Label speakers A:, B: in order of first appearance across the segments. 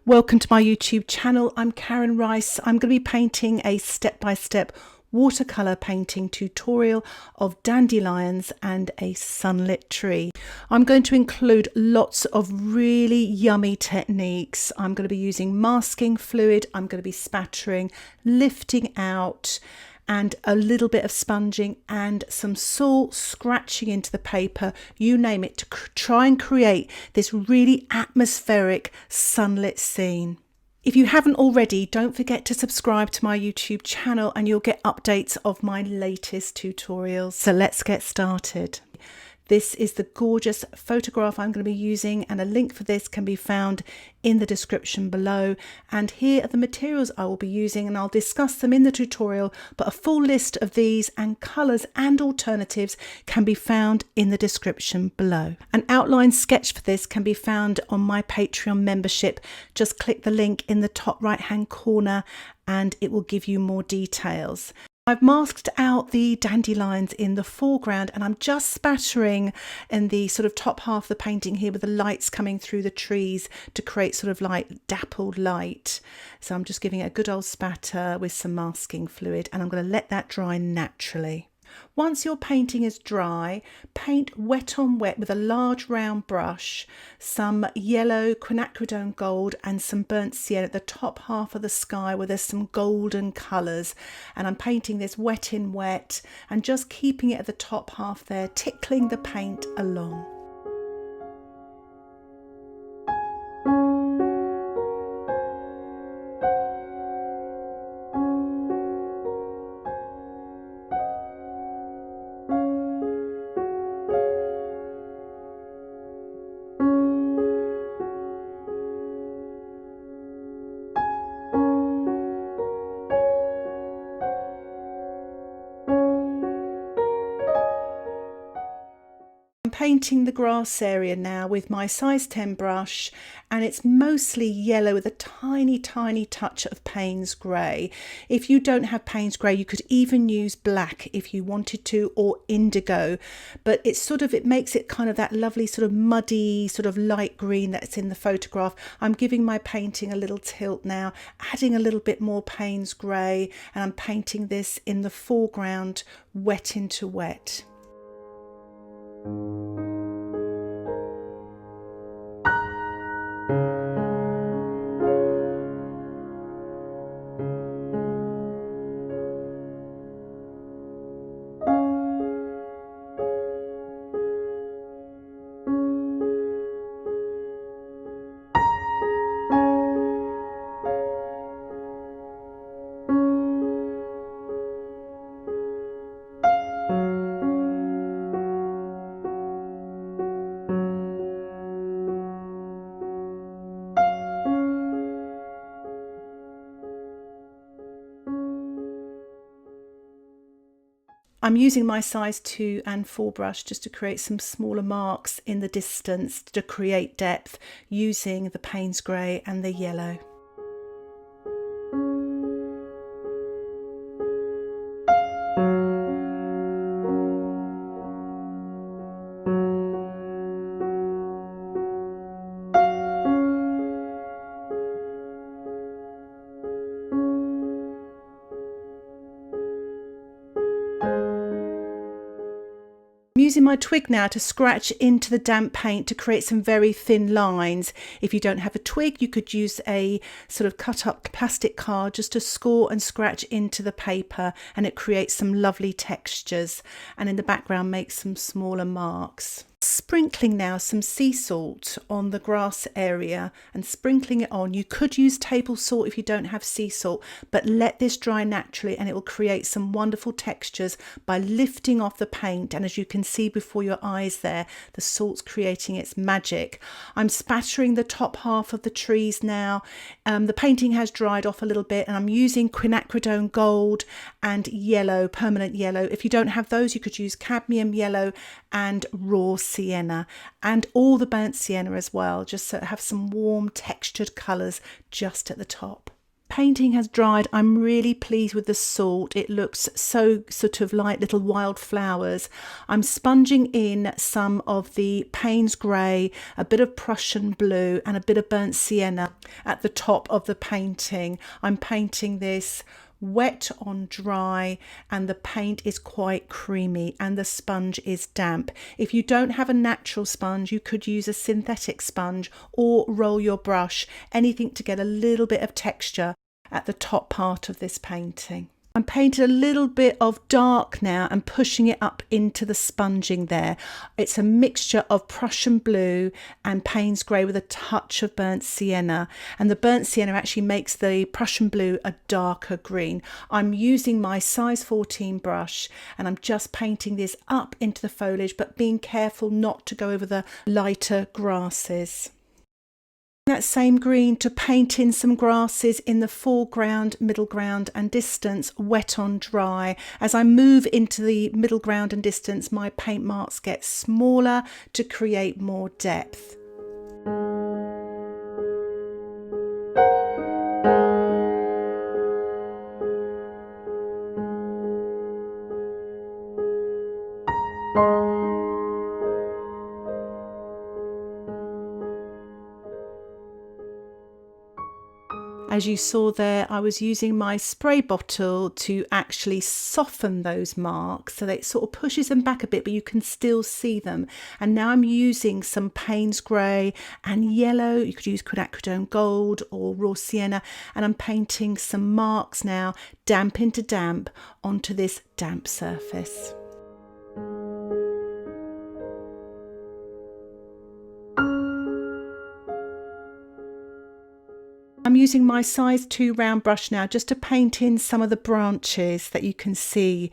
A: Welcome to my YouTube channel. I'm Karen Rice. I'm going to be painting a step-by-step watercolour painting tutorial of dandelions and a sunlit tree. I'm going to include lots of really yummy techniques. I'm going to be using masking fluid, I'm going to be spattering, lifting out, and a little bit of sponging and some salt scratching into the paper, you name it, to try and create this really atmospheric sunlit scene. If you haven't already, don't forget to subscribe to my YouTube channel and you'll get updates of my latest tutorials. So let's get started. This is the gorgeous photograph I'm going to be using, and a link for this can be found in the description below. And here are the materials I will be using, and I'll discuss them in the tutorial, but a full list of these and colours and alternatives can be found in the description below. An outline sketch for this can be found on my Patreon membership. Just click the link in the top right hand corner and it will give you more details. I've masked out the dandelions in the foreground and I'm just spattering in the sort of top half of the painting here with the lights coming through the trees to create sort of like dappled light. So I'm just giving it a good old spatter with some masking fluid and I'm going to let that dry naturally. Once your painting is dry, paint wet on wet with a large round brush, some yellow quinacridone gold and some burnt sienna at the top half of the sky where there's some golden colours. And I'm painting this wet in wet and just keeping it at the top half there, tickling the paint along. Painting the grass area now with my size 10 brush, and it's mostly yellow with a tiny touch of Paynes grey. If you don't have Paynes grey, you could even use black if you wanted to, or indigo, but it makes it kind of that lovely sort of muddy sort of light green that's in the photograph. I'm giving my painting a little tilt now, adding a little bit more Paynes grey, and I'm painting this in the foreground wet into wet. I'm using my size 2 and 4 brush just to create some smaller marks in the distance to create depth using the Paynes grey and the yellow. I'm using my twig now to scratch into the damp paint to create some very thin lines. If you don't have a twig, you could use a sort of cut up plastic card just to score and scratch into the paper, and it creates some lovely textures, and in the background makes some smaller marks. Sprinkling now some sea salt on the grass area and sprinkling it on. You could use table salt if you don't have sea salt, but let this dry naturally and it will create some wonderful textures by lifting off the paint. And as you can see before your eyes there, the salt's creating its magic. I'm spattering the top half of the trees now. The painting has dried off a little bit and I'm using quinacridone gold and yellow, permanent yellow. If you don't have those, you could use cadmium yellow and raw sienna, and all the burnt sienna as well, just to have some warm textured colours just at the top. Painting has dried. I'm really pleased with the salt. It looks so sort of like little wild flowers. I'm sponging in some of the Paynes grey, a bit of Prussian blue and a bit of burnt sienna at the top of the painting. I'm painting this wet on dry, and the paint is quite creamy and the sponge is damp. If you don't have a natural sponge, you could use a synthetic sponge or roll your brush, anything to get a little bit of texture at the top part of this painting. I'm painting a little bit of dark now and pushing it up into the sponging there. It's a mixture of Prussian blue and Paynes grey with a touch of burnt sienna, and the burnt sienna actually makes the Prussian blue a darker green. I'm using my size 14 brush and I'm just painting this up into the foliage, but being careful not to go over the lighter grasses. That same green to paint in some grasses in the foreground, middle ground and distance, wet on dry. As I move into the middle ground and distance, my paint marks get smaller to create more depth. As you saw there, I was using my spray bottle to actually soften those marks so that it sort of pushes them back a bit, but you can still see them. And now I'm using some Paynes grey and yellow. You could use Quinacridone gold or raw sienna, and I'm painting some marks now, damp into damp, onto this damp surface. I'm using my size 2 round brush now just to paint in some of the branches that you can see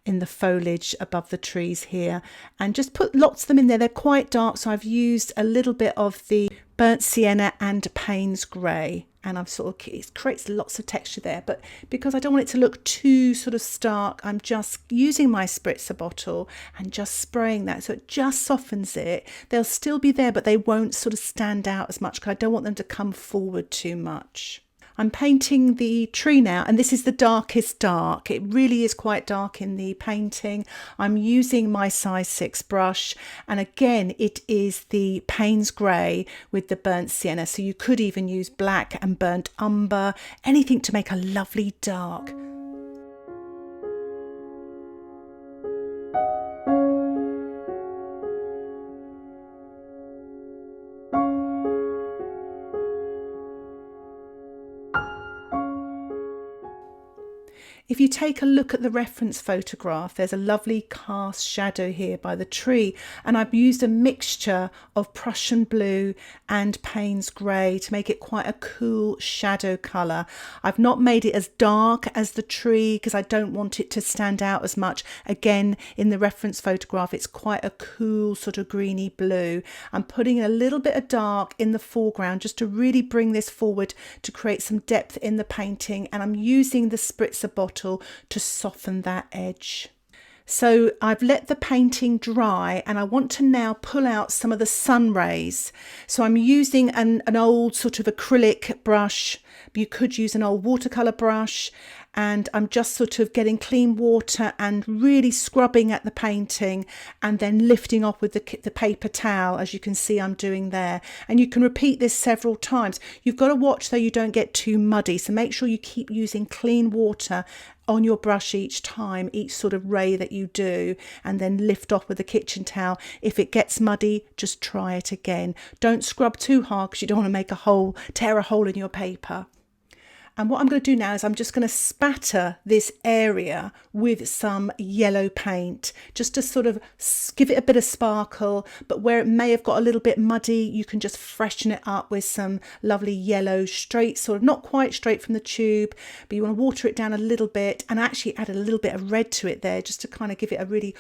A: in the foliage above the trees here, and just put lots of them in there. They're quite dark, so I've used a little bit of the burnt sienna and Paynes grey, and I've sort of, it creates lots of texture there, but because I don't want it to look too sort of stark, I'm just using my spritzer bottle and just spraying that so it just softens it. They'll still be there, but they won't sort of stand out as much because I don't want them to come forward too much. I'm painting the tree now, and this is the darkest dark. It really is quite dark in the painting. I'm using my size 6 brush, and again it is the Paynes grey with the burnt sienna, so you could even use black and burnt umber, anything to make a lovely dark. If you take a look at the reference photograph, there's a lovely cast shadow here by the tree, and I've used a mixture of Prussian blue and Paynes grey to make it quite a cool shadow colour. I've not made it as dark as the tree because I don't want it to stand out as much. Again, in the reference photograph, it's quite a cool sort of greeny blue. I'm putting a little bit of dark in the foreground just to really bring this forward to create some depth in the painting, and I'm using the spritzer bottle to soften that edge. So I've let the painting dry, and I want to now pull out some of the sun rays. So I'm using an old sort of acrylic brush, but you could use an old watercolour brush, and I'm just sort of getting clean water and really scrubbing at the painting and then lifting off with the paper towel, as you can see I'm doing there. And you can repeat this several times. You've got to watch though you don't get too muddy, so make sure you keep using clean water on your brush each time, each sort of ray that you do, and then lift off with the kitchen towel. If it gets muddy, just try it again. Don't scrub too hard because you don't want to make a hole, tear a hole in your paper. And what I'm going to do now is I'm just going to spatter this area with some yellow paint just to sort of give it a bit of sparkle, but where it may have got a little bit muddy, you can just freshen it up with some lovely yellow straight, sort of not quite straight from the tube, but you want to water it down a little bit and actually add a little bit of red to it there just to kind of give it a really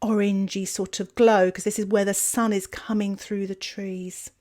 A: orangey sort of glow, because this is where the sun is coming through the trees.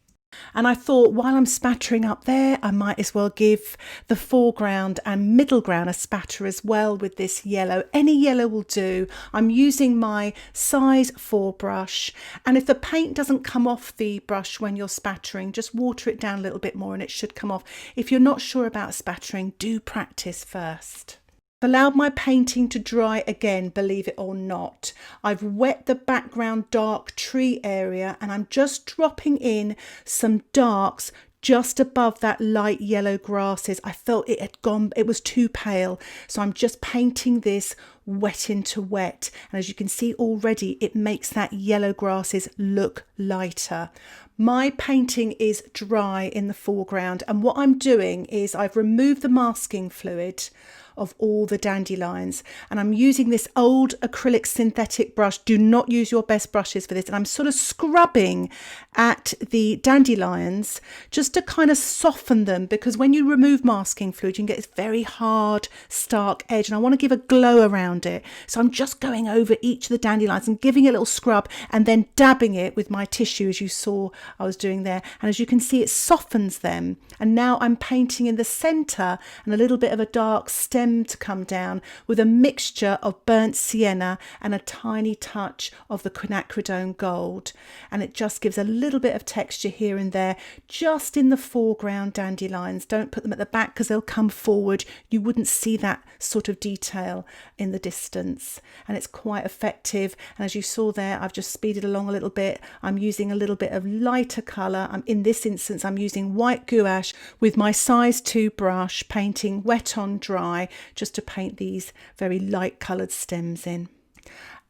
A: And I thought while I'm spattering up there, I might as well give the foreground and middle ground a spatter as well with this yellow. Any yellow will do. I'm using my size 4 brush, and if the paint doesn't come off the brush when you're spattering, just water it down a little bit more and it should come off. If you're not sure about spattering, do practice first. I've allowed my painting to dry again, believe it or not. I've wet the background dark tree area and I'm just dropping in some darks just above that light yellow grasses. I felt it was too pale. So I'm just painting this wet into wet. And as you can see already, it makes that yellow grasses look lighter. My painting is dry in the foreground. And what I'm doing is I've removed the masking fluid of all the dandelions, and I'm using this old acrylic synthetic brush. Do not use your best brushes for this, and I'm sort of scrubbing at the dandelions just to kind of soften them, because when you remove masking fluid you can get this very hard stark edge, and I want to give a glow around it. So I'm just going over each of the dandelions and giving it a little scrub and then dabbing it with my tissue, as you saw I was doing there, and as you can see it softens them. And now I'm painting in the center and a little bit of a dark stem to come down with a mixture of burnt sienna and a tiny touch of the quinacridone gold, and it just gives a little bit of texture here and there just in the foreground dandelions. Don't put them at the back because they'll come forward. You wouldn't see that sort of detail in the distance, and it's quite effective. And as you saw there, I've just speeded along a little bit. I'm using a little bit of lighter colour. In this instance I'm using white gouache with my size 2 brush, painting wet on dry, just to paint these very light coloured stems in.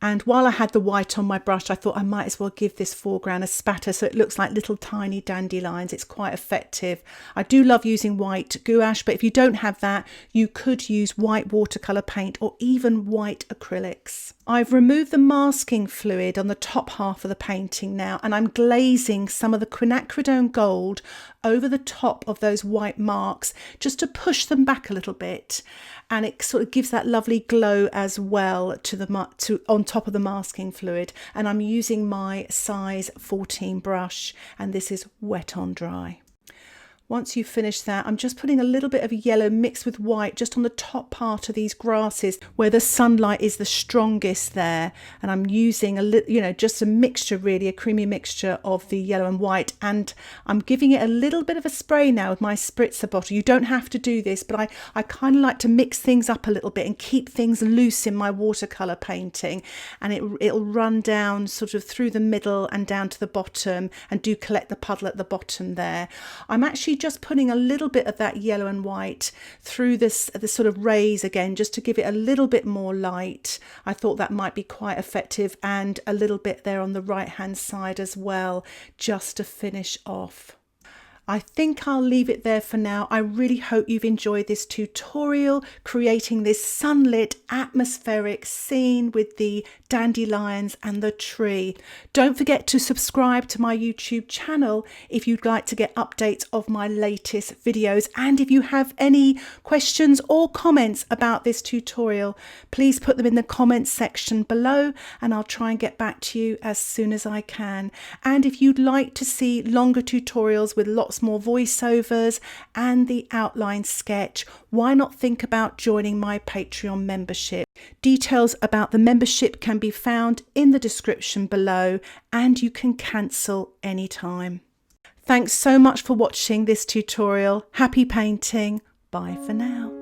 A: And while I had the white on my brush, I thought I might as well give this foreground a spatter so it looks like little tiny dandelions. It's quite effective. I do love using white gouache, but if you don't have that, you could use white watercolour paint or even white acrylics. I've removed the masking fluid on the top half of the painting now, and I'm glazing some of the quinacridone gold over the top of those white marks just to push them back a little bit, and it sort of gives that lovely glow as well on top of the masking fluid. And I'm using my size 14 brush, and this is wet on dry. Once you've finished that, I'm just putting a little bit of yellow mixed with white just on the top part of these grasses where the sunlight is the strongest there. And I'm using a little, just a mixture, really, a creamy mixture of the yellow and white. And I'm giving it a little bit of a spray now with my spritzer bottle. You don't have to do this, but I kind of like to mix things up a little bit and keep things loose in my watercolour painting. And it'll run down sort of through the middle and down to the bottom, and do collect the puddle at the bottom there. I'm actually just putting a little bit of that yellow and white through the sort of rays again, just to give it a little bit more light. I thought that might be quite effective, and a little bit there on the right hand side as well, just to finish off. I think I'll leave it there for now. I really hope you've enjoyed this tutorial creating this sunlit atmospheric scene with the dandelions and the tree. Don't forget to subscribe to my YouTube channel if you'd like to get updates of my latest videos. And if you have any questions or comments about this tutorial, please put them in the comments section below, and I'll try and get back to you as soon as I can. And if you'd like to see longer tutorials with lots more voiceovers and the outline sketch, why not think about joining my Patreon membership? Details about the membership can be found in the description below, and you can cancel anytime. Thanks so much for watching this tutorial. Happy painting. Bye for now.